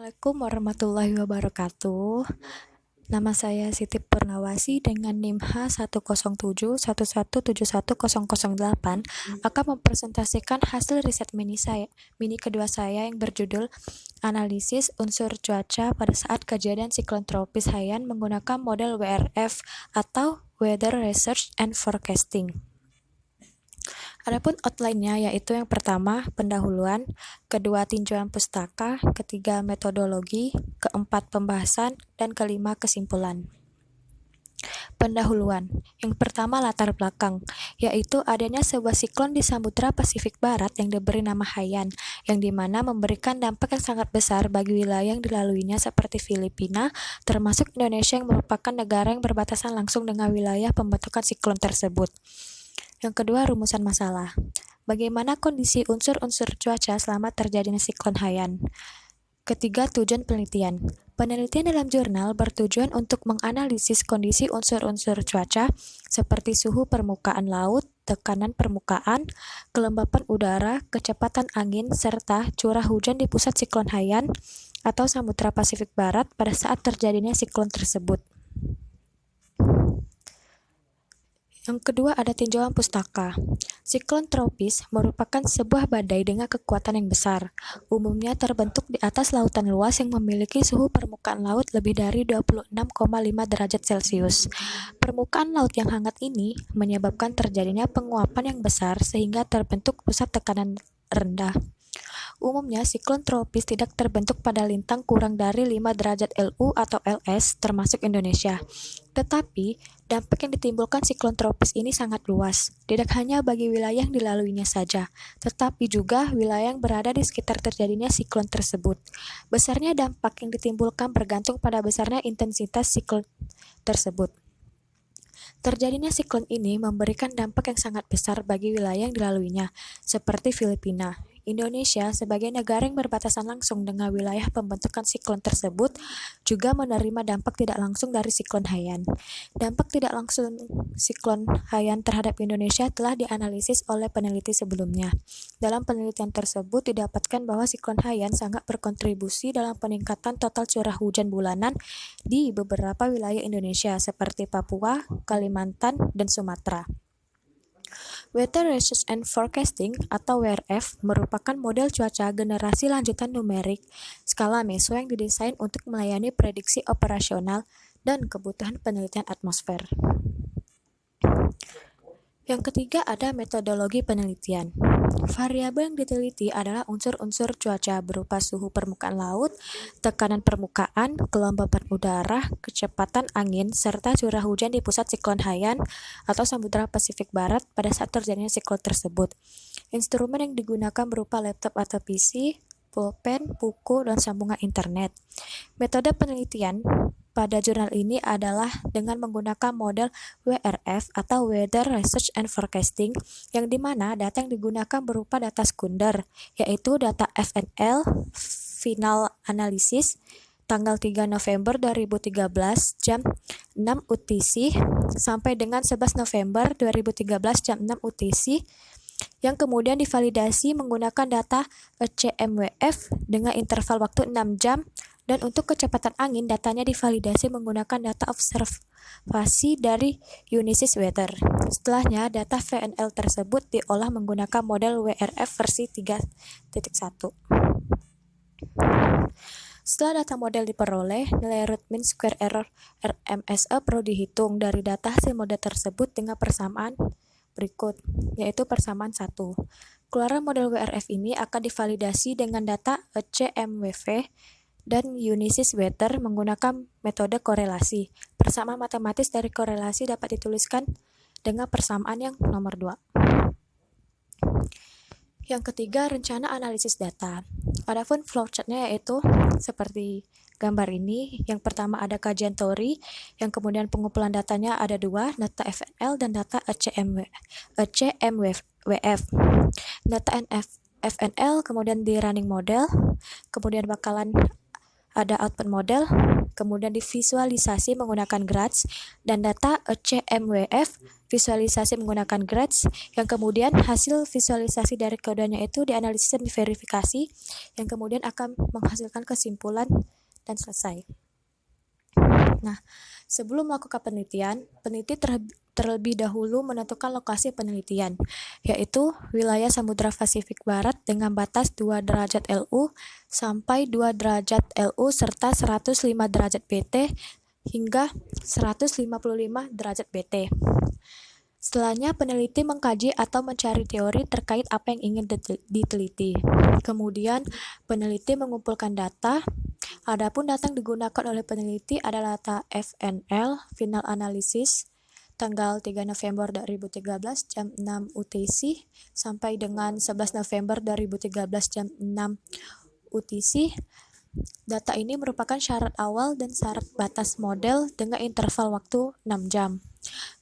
Assalamualaikum warahmatullahi wabarakatuh. Nama saya Siti Purnawasi dengan NIM H107117108 akan mempresentasikan hasil riset mini kedua saya yang berjudul Analisis Unsur Cuaca pada saat kejadian siklon tropis Haiyan menggunakan model WRF atau Weather Research and Forecasting. Adapun outline-nya yaitu yang pertama pendahuluan, kedua tinjauan pustaka, ketiga metodologi, keempat pembahasan, dan kelima kesimpulan. Pendahuluan. Yang pertama latar belakang, yaitu adanya sebuah siklon di Samudra Pasifik Barat yang diberi nama Haiyan, yang dimana memberikan dampak yang sangat besar bagi wilayah yang dilaluinya seperti Filipina, termasuk Indonesia yang merupakan negara yang berbatasan langsung dengan wilayah pembentukan siklon tersebut. Yang kedua, rumusan masalah. Bagaimana kondisi unsur-unsur cuaca selama terjadinya siklon Haiyan? Ketiga, tujuan penelitian. Penelitian dalam jurnal bertujuan untuk menganalisis kondisi unsur-unsur cuaca seperti suhu permukaan laut, tekanan permukaan, kelembapan udara, kecepatan angin, serta curah hujan di pusat siklon Haiyan atau Samudra Pasifik Barat pada saat terjadinya siklon tersebut. Yang kedua ada tinjauan pustaka. Siklon tropis merupakan sebuah badai dengan kekuatan yang besar. Umumnya terbentuk di atas lautan luas yang memiliki suhu permukaan laut lebih dari 26,5 derajat Celcius. Permukaan laut yang hangat ini menyebabkan terjadinya penguapan yang besar sehingga terbentuk pusat tekanan rendah. Umumnya, siklon tropis tidak terbentuk pada lintang kurang dari 5 derajat LU atau LS, termasuk Indonesia. Tetapi, dampak yang ditimbulkan siklon tropis ini sangat luas, tidak hanya bagi wilayah yang dilaluinya saja, tetapi juga wilayah yang berada di sekitar terjadinya siklon tersebut. Besarnya dampak yang ditimbulkan bergantung pada besarnya intensitas siklon tersebut. Terjadinya siklon ini memberikan dampak yang sangat besar bagi wilayah yang dilaluinya, seperti Filipina. Indonesia sebagai negara yang berbatasan langsung dengan wilayah pembentukan siklon tersebut juga menerima dampak tidak langsung dari siklon Haiyan. Dampak tidak langsung siklon Haiyan terhadap Indonesia telah dianalisis oleh peneliti sebelumnya. Dalam penelitian tersebut didapatkan bahwa siklon Haiyan sangat berkontribusi dalam peningkatan total curah hujan bulanan di beberapa wilayah Indonesia seperti Papua, Kalimantan, dan Sumatera. Weather Research and Forecasting atau WRF merupakan model cuaca generasi lanjutan numerik skala meso yang didesain untuk melayani prediksi operasional dan kebutuhan penelitian atmosfer. Yang ketiga ada metodologi penelitian. Variabel yang diteliti adalah unsur-unsur cuaca berupa suhu permukaan laut, tekanan permukaan, kelembapan udara, kecepatan angin, serta curah hujan di pusat siklon Haiyan atau Samudra Pasifik Barat pada saat terjadinya siklon tersebut. Instrumen yang digunakan berupa laptop atau PC, pulpen, buku, dan sambungan internet. Metode penelitian pada jurnal ini adalah dengan menggunakan model WRF atau Weather Research and Forecasting, yang dimana data yang digunakan berupa data sekunder, yaitu data FNL Final Analysis tanggal 3 November 2013 jam 6 UTC sampai dengan 11 November 2013 jam 6 UTC, yang kemudian divalidasi menggunakan data CMWF dengan interval waktu 6 jam. Dan untuk kecepatan angin, datanya divalidasi menggunakan data observasi dari Unisys Weather. Setelahnya, data VNL tersebut diolah menggunakan model WRF versi 3.1. Setelah data model diperoleh, nilai root mean square error RMSE perlu dihitung dari data hasil model tersebut dengan persamaan berikut, yaitu persamaan 1. Keluaran model WRF ini akan divalidasi dengan data CMWF dan Unisys Weather menggunakan metode korelasi. Persamaan matematis dari korelasi dapat dituliskan dengan persamaan yang nomor 2. Yang ketiga, rencana analisis data. Adapun flowchart-nya yaitu seperti gambar ini. Yang pertama ada kajian teori, yang kemudian pengumpulan datanya ada 2, data FNL dan data CMWF. Data FNL kemudian di running model, kemudian bakalan ada output model, kemudian divisualisasi menggunakan graphs, dan data ECMWF visualisasi menggunakan graphs, yang kemudian hasil visualisasi dari kodenya itu dianalisis dan diverifikasi, yang kemudian akan menghasilkan kesimpulan dan selesai. Nah, sebelum melakukan penelitian, peneliti terlebih dahulu menentukan lokasi penelitian, yaitu wilayah Samudra Pasifik Barat dengan batas 2 derajat LU sampai 2 derajat LU serta 105 derajat BT hingga 155 derajat BT. Setelahnya, peneliti mengkaji atau mencari teori terkait apa yang ingin diteliti. Kemudian, peneliti mengumpulkan data. Adapun data yang digunakan oleh peneliti adalah data FNL, Final Analysis, tanggal 3 November 2013 jam 6 UTC sampai dengan 11 November 2013 jam 6 UTC. Data ini merupakan syarat awal dan syarat batas model dengan interval waktu 6 jam.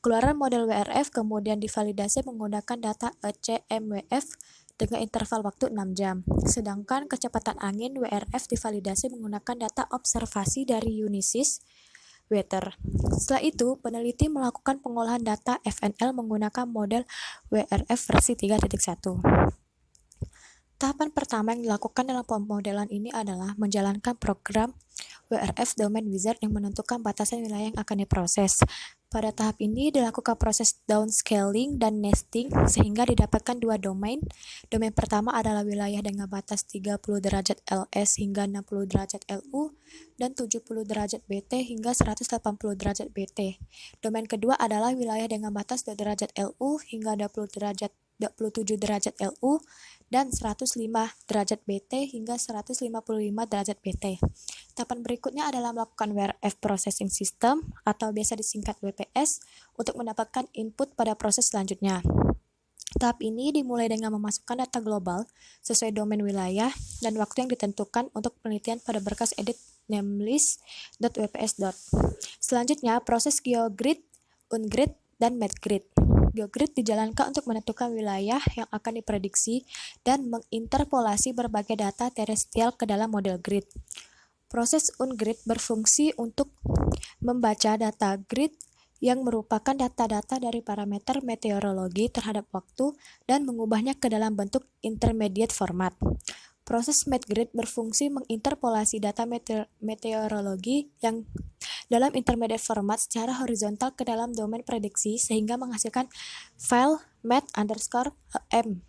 Keluaran model WRF kemudian divalidasi menggunakan data ECMWF dengan interval waktu 6 jam. Sedangkan kecepatan angin WRF divalidasi menggunakan data observasi dari Unisys Weather. Setelah itu, peneliti melakukan pengolahan data FNL menggunakan model WRF versi 3.1. Tahapan pertama yang dilakukan dalam pemodelan ini adalah menjalankan program WRF Domain Wizard yang menentukan batasan wilayah yang akan diproses. Pada tahap ini dilakukan proses downscaling dan nesting sehingga didapatkan dua domain. Domain pertama adalah wilayah dengan batas 30 derajat LS hingga 60 derajat LU dan 70 derajat BT hingga 180 derajat BT. Domain kedua adalah wilayah dengan batas 2 derajat LU hingga 27 derajat LU dan 105 derajat BT hingga 155 derajat BT. Tahapan berikutnya adalah melakukan WRF Processing System atau biasa disingkat WPS untuk mendapatkan input pada proses selanjutnya. Tahap ini dimulai dengan memasukkan data global sesuai domain wilayah dan waktu yang ditentukan untuk penelitian pada berkas edit namelist.wps. Selanjutnya, proses GeoGrid, UNGrid, dan MapGrid. GeoGrid dijalankan untuk menentukan wilayah yang akan diprediksi dan menginterpolasi berbagai data terestrial ke dalam model grid. Proses UNGrid berfungsi untuk membaca data grid yang merupakan data-data dari parameter meteorologi terhadap waktu dan mengubahnya ke dalam bentuk intermediate format. Proses MapGrid berfungsi menginterpolasi data meteorologi yang dalam intermediate format secara horizontal ke dalam domain prediksi sehingga menghasilkan file mat_em.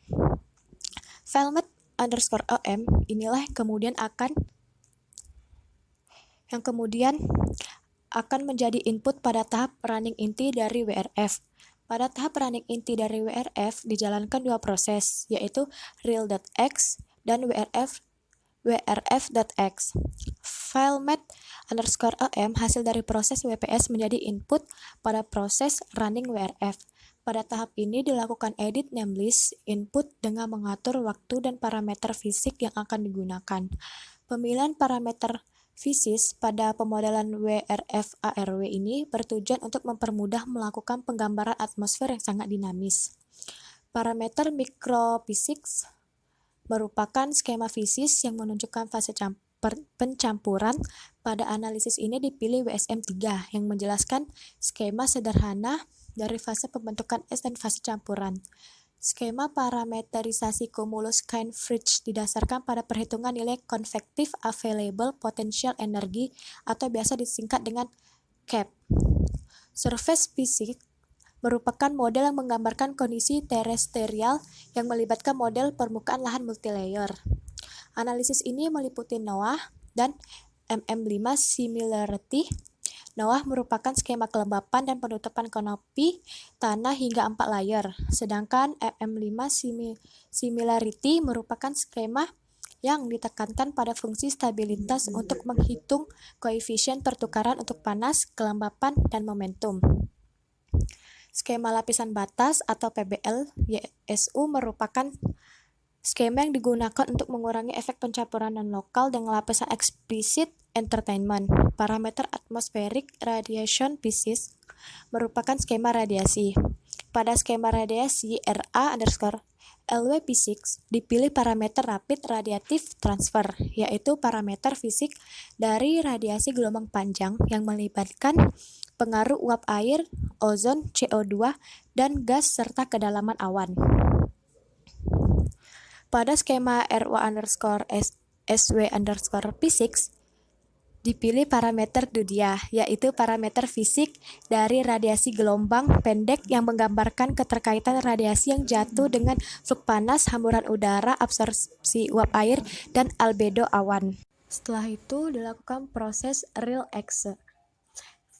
File mat_em inilah yang kemudian akan menjadi input pada tahap running inti dari WRF. Pada tahap running inti dari WRF dijalankan dua proses, yaitu real.x dan WRF.x. File mat_em hasil dari proses WPS menjadi input pada proses running WRF. Pada tahap ini dilakukan edit namelist input dengan mengatur waktu dan parameter fisik yang akan digunakan. Pemilihan parameter fisik pada pemodelan WRF ARW ini bertujuan untuk mempermudah melakukan penggambaran atmosfer yang sangat dinamis. Parameter microphysics merupakan skema fisis yang menunjukkan fase pencampuran. Pada analisis ini dipilih WSM3 yang menjelaskan skema sederhana dari fase pembentukan es dan fase campuran. Skema parameterisasi cumulus Kienfried didasarkan pada perhitungan nilai Convective Available Potential Energy atau biasa disingkat dengan CAP. Surface physics merupakan model yang menggambarkan kondisi terestrial yang melibatkan model permukaan lahan multilayer. Analisis ini meliputi NOAA dan MM5 similarity. NOAA merupakan skema kelembapan dan penutupan kanopi tanah hingga 4 layer, sedangkan MM5 similarity merupakan skema yang ditekankan pada fungsi stabilitas untuk menghitung koefisien pertukaran untuk panas, kelembapan, dan momentum. Skema lapisan batas atau PBL-YSU merupakan skema yang digunakan untuk mengurangi efek pencampuran non-lokal dengan lapisan explicit entertainment. Parameter atmospheric radiation physics merupakan skema radiasi. Pada skema radiasi, RA_M LWP6 dipilih parameter Rapid Radiative Transfer, yaitu parameter fisik dari radiasi gelombang panjang yang melibatkan pengaruh uap air, ozon, CO2, dan gas serta kedalaman awan. Pada skema RO_SW_P6 dipilih parameter Dudia, yaitu parameter fisik dari radiasi gelombang pendek yang menggambarkan keterkaitan radiasi yang jatuh dengan flux panas, hamburan udara, absorpsi uap air, dan albedo awan. Setelah itu dilakukan proses real_exe.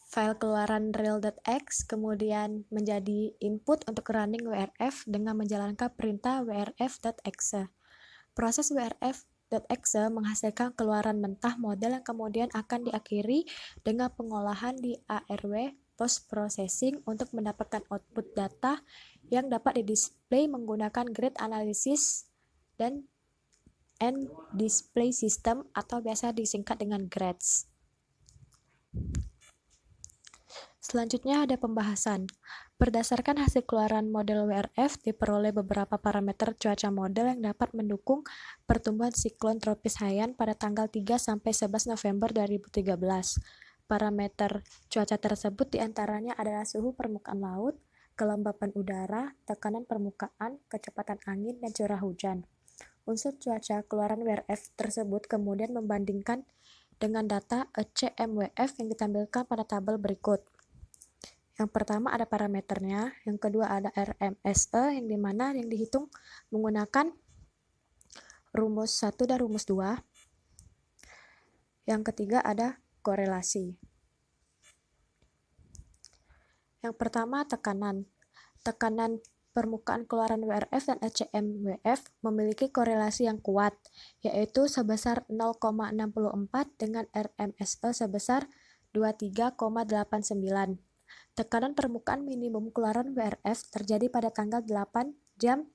File keluaran real.x kemudian menjadi input untuk running WRF dengan menjalankan perintah wrf.exe. Proses wrf.exe menghasilkan keluaran mentah model yang kemudian akan diakhiri dengan pengolahan di ARW post processing untuk mendapatkan output data yang dapat didisplay menggunakan grid analysis dan end display system atau biasa disingkat dengan GRADS. Selanjutnya ada pembahasan. Berdasarkan hasil keluaran model WRF, diperoleh beberapa parameter cuaca model yang dapat mendukung pertumbuhan siklon tropis Haiyan pada tanggal 3–11 November 2013. Parameter cuaca tersebut diantaranya adalah suhu permukaan laut, kelembapan udara, tekanan permukaan, kecepatan angin, dan curah hujan. Unsur cuaca keluaran WRF tersebut kemudian membandingkan dengan data ECMWF yang ditampilkan pada tabel berikut. Yang pertama ada parameternya, yang kedua ada RMSE yang dimana yang dihitung menggunakan rumus 1 dan rumus 2. Yang ketiga ada korelasi. Yang pertama tekanan. Tekanan permukaan keluaran WRF dan ECMWF memiliki korelasi yang kuat, yaitu sebesar 0,64 dengan RMSE sebesar 23,89. Tekanan permukaan minimum keluaran WRF terjadi pada tanggal 8 jam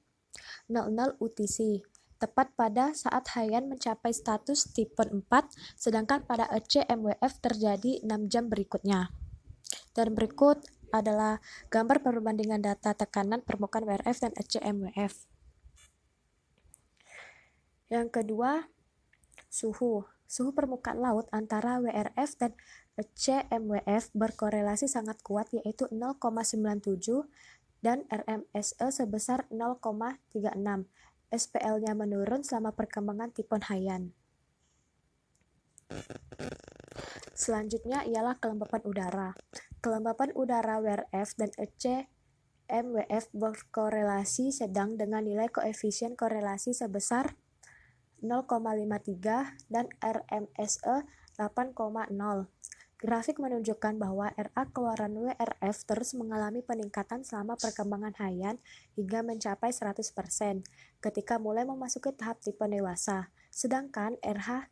00 UTC, tepat pada saat Haiyan mencapai status Typhoon 4, sedangkan pada ECMWF terjadi 6 jam berikutnya. Dan berikut adalah gambar perbandingan data tekanan permukaan WRF dan ECMWF. Yang kedua, suhu. Suhu permukaan laut antara WRF dan ECMWF berkorelasi sangat kuat, yaitu 0,97 dan RMSE sebesar 0,36. SPL-nya menurun selama perkembangan Typhoon Haiyan. Selanjutnya ialah kelembapan udara. Kelembapan udara WRF dan ECMWF berkorelasi sedang dengan nilai koefisien korelasi sebesar 0,53 dan RMSE 8,0. Grafik menunjukkan bahwa RA keluaran WRF terus mengalami peningkatan selama perkembangan Haiyan hingga mencapai 100% ketika mulai memasuki tahap tipe dewasa, sedangkan RH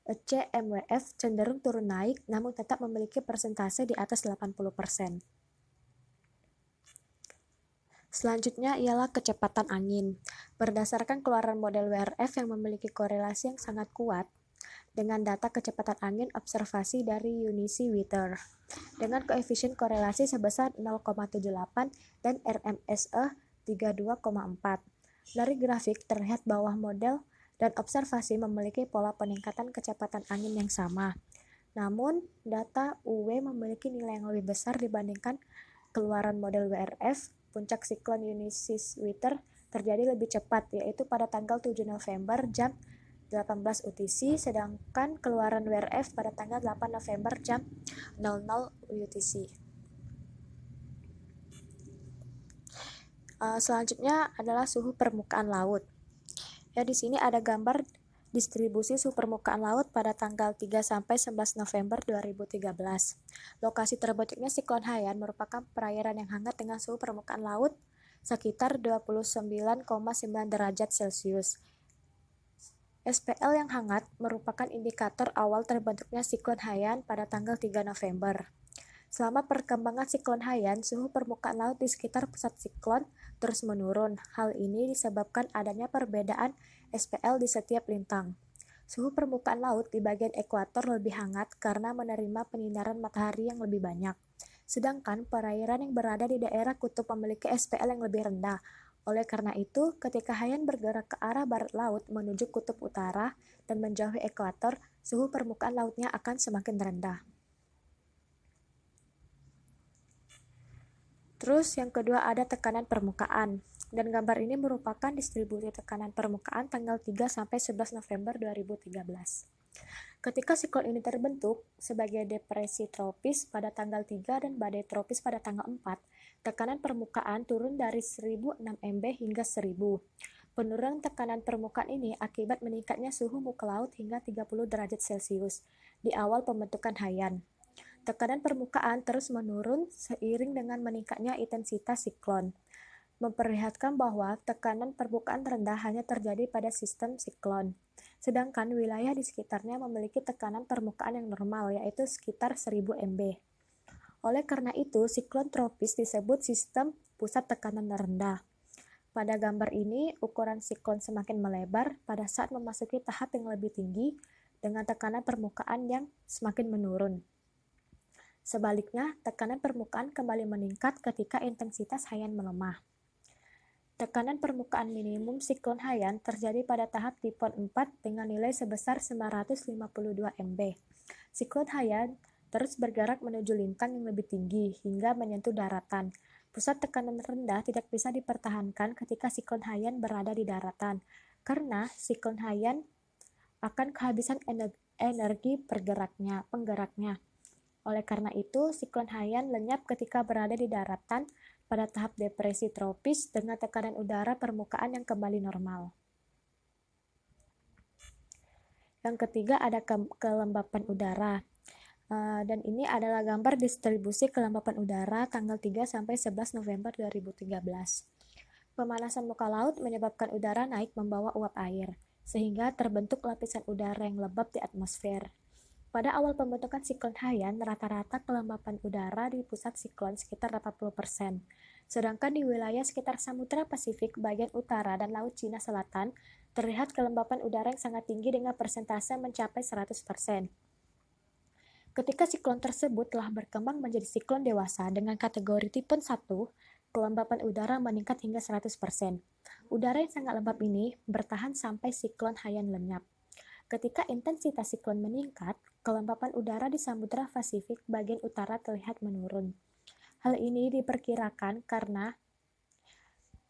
ECMWF cenderung turun naik namun tetap memiliki persentase di atas 80%. Selanjutnya ialah kecepatan angin. Berdasarkan keluaran model WRF yang memiliki korelasi yang sangat kuat dengan data kecepatan angin observasi dari Eunice Witter dengan koefisien korelasi sebesar 0,78 dan RMSE 32,4. Dari grafik terlihat bahwa model dan observasi memiliki pola peningkatan kecepatan angin yang sama. Namun, data UW memiliki nilai yang lebih besar dibandingkan keluaran model WRF. Puncak siklon Eunice Witter terjadi lebih cepat, yaitu pada tanggal 7 November jam 18 UTC, sedangkan keluaran WRF pada tanggal 8 November jam 00 UTC. Selanjutnya adalah suhu permukaan laut. Ya, di sini ada gambar distribusi suhu permukaan laut pada tanggal 3–11 November 2013. Lokasi terbentuknya siklon Haiyan merupakan perairan yang hangat dengan suhu permukaan laut sekitar 29,9 derajat Celcius. SPL yang hangat merupakan indikator awal terbentuknya siklon Haiyan pada tanggal 3 November. Selama perkembangan siklon Haiyan, suhu permukaan laut di sekitar pusat siklon terus menurun. Hal ini disebabkan adanya perbedaan SPL di setiap lintang. Suhu permukaan laut di bagian ekuator lebih hangat karena menerima penyinaran matahari yang lebih banyak. Sedangkan perairan yang berada di daerah kutub memiliki SPL yang lebih rendah. Oleh karena itu, ketika Haiyan bergerak ke arah barat laut menuju kutub utara dan menjauhi ekuator, suhu permukaan lautnya akan semakin rendah. Terus yang kedua ada tekanan permukaan. Dan gambar ini merupakan distribusi tekanan permukaan tanggal 3 sampai 11 November 2013. Ketika siklon ini terbentuk sebagai depresi tropis pada tanggal 3 dan badai tropis pada tanggal 4, tekanan permukaan turun dari 1006 MB hingga 1000. Penurunan tekanan permukaan ini akibat meningkatnya suhu muka laut hingga 30 derajat Celcius di awal pembentukan Haiyan. Tekanan permukaan terus menurun seiring dengan meningkatnya intensitas siklon, memperlihatkan bahwa tekanan permukaan rendah hanya terjadi pada sistem siklon, sedangkan wilayah di sekitarnya memiliki tekanan permukaan yang normal, yaitu sekitar 1000 MB. Oleh karena itu, siklon tropis disebut sistem pusat tekanan rendah. Pada gambar ini, ukuran siklon semakin melebar pada saat memasuki tahap yang lebih tinggi dengan tekanan permukaan yang semakin menurun. Sebaliknya, tekanan permukaan kembali meningkat ketika intensitas Haiyan melemah. Tekanan permukaan minimum siklon Haiyan terjadi pada tahap Typhoon 4 dengan nilai sebesar 952 MB. Siklon Haiyan terus bergerak menuju lintang yang lebih tinggi hingga menyentuh daratan. Pusat tekanan rendah tidak bisa dipertahankan ketika siklon Haiyan berada di daratan, karena siklon Haiyan akan kehabisan energi penggeraknya. Oleh karena itu, siklon Haiyan lenyap ketika berada di daratan pada tahap depresi tropis dengan tekanan udara permukaan yang kembali normal. Yang ketiga ada kelembapan udara. Dan ini adalah gambar distribusi kelembapan udara tanggal 3 sampai 11 November 2013. Pemanasan muka laut menyebabkan udara naik membawa uap air, sehingga terbentuk lapisan udara yang lembab di atmosfer. Pada awal pembentukan siklon Haiyan, rata-rata kelembapan udara di pusat siklon sekitar 80%, sedangkan di wilayah sekitar Samudra Pasifik bagian utara dan Laut Cina Selatan, terlihat kelembapan udara yang sangat tinggi dengan persentase mencapai 100%. Ketika siklon tersebut telah berkembang menjadi siklon dewasa dengan kategori tipe 1, kelembapan udara meningkat hingga 100%. Udara yang sangat lembab ini bertahan sampai siklon Haiyan lenyap. Ketika intensitas siklon meningkat, kelembapan udara di Samudra Pasifik bagian utara terlihat menurun. Hal ini diperkirakan karena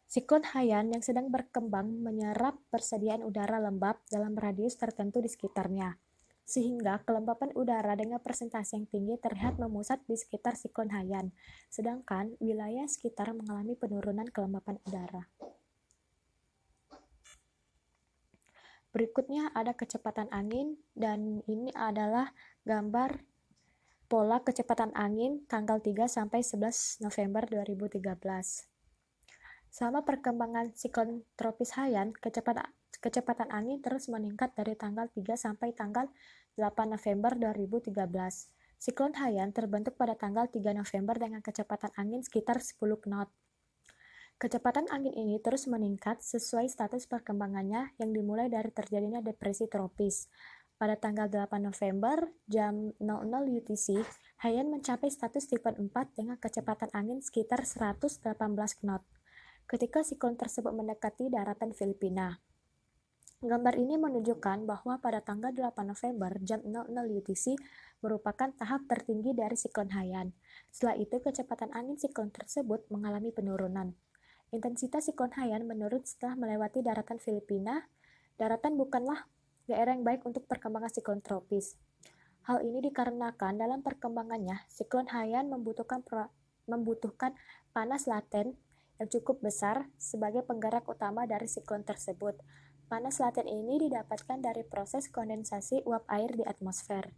siklon Haiyan yang sedang berkembang menyerap persediaan udara lembab dalam radius tertentu di sekitarnya, sehingga kelembapan udara dengan persentase yang tinggi terlihat memusat di sekitar siklon Haiyan, sedangkan wilayah sekitar mengalami penurunan kelembapan udara. Berikutnya ada kecepatan angin, dan ini adalah gambar pola kecepatan angin tanggal 3 sampai 11 November 2013. Selama perkembangan siklon tropis Haiyan, kecepatan angin terus meningkat dari tanggal 3 sampai tanggal 8 November 2013. Siklon Haiyan terbentuk pada tanggal 3 November dengan kecepatan angin sekitar 10 knot. Kecepatan angin ini terus meningkat sesuai status perkembangannya yang dimulai dari terjadinya depresi tropis. Pada tanggal 8 November, jam 00 UTC, Haiyan mencapai status Typhoon 4 dengan kecepatan angin sekitar 118 knot. Ketika siklon tersebut mendekati daratan Filipina. Gambar ini menunjukkan bahwa pada tanggal 8 November, jam 00 UTC, merupakan tahap tertinggi dari siklon Haiyan. Setelah itu, kecepatan angin siklon tersebut mengalami penurunan. Intensitas siklon Haiyan menurun setelah melewati daratan Filipina. Daratan bukanlah daerah yang baik untuk perkembangan siklon tropis. Hal ini dikarenakan dalam perkembangannya, siklon Haiyan membutuhkan panas laten yang cukup besar sebagai penggerak utama dari siklon tersebut. Panas laten ini didapatkan dari proses kondensasi uap air di atmosfer.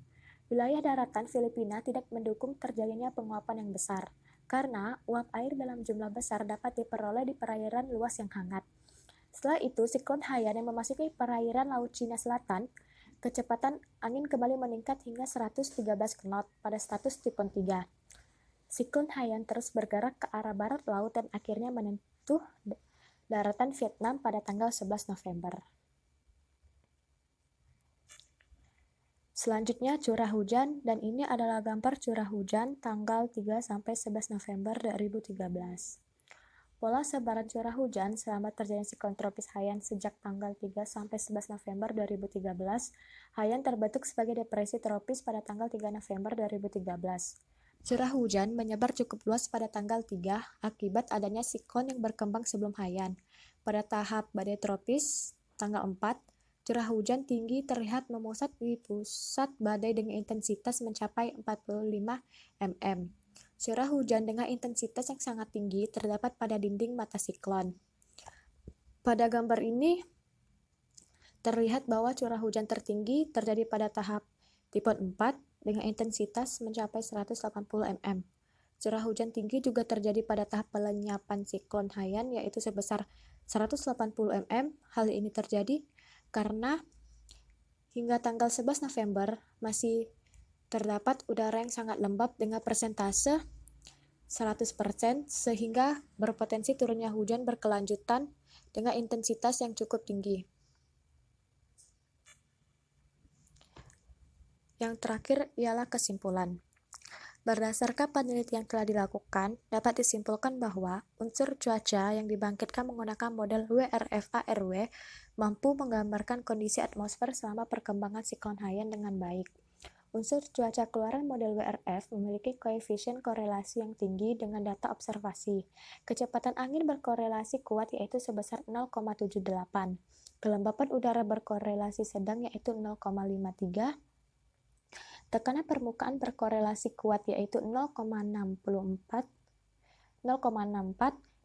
Wilayah daratan Filipina tidak mendukung terjadinya penguapan yang besar, karena uap air dalam jumlah besar dapat diperoleh di perairan luas yang hangat. Setelah itu, siklon Haiyan yang memasuki perairan Laut Cina Selatan, kecepatan angin kembali meningkat hingga 113 knot pada status Typhoon 3. Siklon Haiyan terus bergerak ke arah barat laut dan akhirnya menyentuh daratan Vietnam pada tanggal 11 November. Selanjutnya curah hujan, dan ini adalah gambar curah hujan tanggal 3 sampai 11 November 2013. Pola sebaran curah hujan selama terjadi siklon tropis Haiyan sejak tanggal 3 sampai 11 November 2013. Haiyan terbentuk sebagai depresi tropis pada tanggal 3 November 2013. Curah hujan menyebar cukup luas pada tanggal 3 akibat adanya siklon yang berkembang sebelum Haiyan. Pada tahap badai tropis, tanggal 4, curah hujan tinggi terlihat memusat di pusat badai dengan intensitas mencapai 45 mm. Curah hujan dengan intensitas yang sangat tinggi terdapat pada dinding mata siklon. Pada gambar ini terlihat bahwa curah hujan tertinggi terjadi pada tahap Typhoon 4 dengan intensitas mencapai 180 mm. Curah hujan tinggi juga terjadi pada tahap pelenyapan siklon Haiyan yaitu sebesar 180 mm. Hal ini terjadi karena hingga tanggal 11 November masih terdapat udara yang sangat lembab dengan persentase 100% sehingga berpotensi turunnya hujan berkelanjutan dengan intensitas yang cukup tinggi. Yang terakhir ialah kesimpulan. Berdasarkan penelitian yang telah dilakukan, dapat disimpulkan bahwa unsur cuaca yang dibangkitkan menggunakan model WRF-ARW mampu menggambarkan kondisi atmosfer selama perkembangan siklon Haiyan dengan baik. Unsur cuaca keluaran model WRF memiliki koefisien korelasi yang tinggi dengan data observasi. Kecepatan angin berkorelasi kuat yaitu sebesar 0,78. Kelembapan udara berkorelasi sedang yaitu 0,53. Tekanan permukaan berkorelasi kuat yaitu 0,64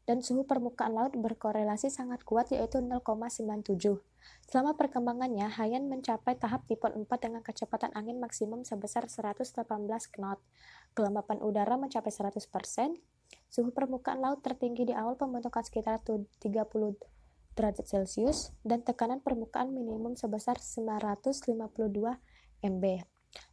dan suhu permukaan laut berkorelasi sangat kuat yaitu 0,97. Selama perkembangannya, Haiyan mencapai tahap Typhoon 4 dengan kecepatan angin maksimum sebesar 118 knot. Kelembapan udara mencapai 100%. Suhu permukaan laut tertinggi di awal pembentukan sekitar 30 derajat Celcius dan tekanan permukaan minimum sebesar 952 MB.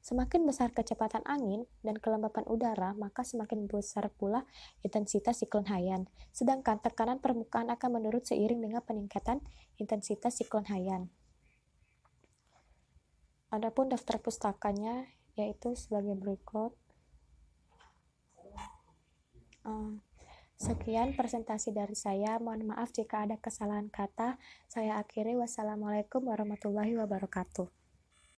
Semakin besar kecepatan angin dan kelembapan udara, maka semakin besar pula intensitas siklon Haiyan. Sedangkan tekanan permukaan akan menurun seiring dengan peningkatan intensitas siklon Haiyan. Adapun daftar pustakanya yaitu sebagai berikut. Sekian presentasi dari saya. Mohon maaf jika ada kesalahan kata. Saya akhiri. Wassalamualaikum warahmatullahi wabarakatuh.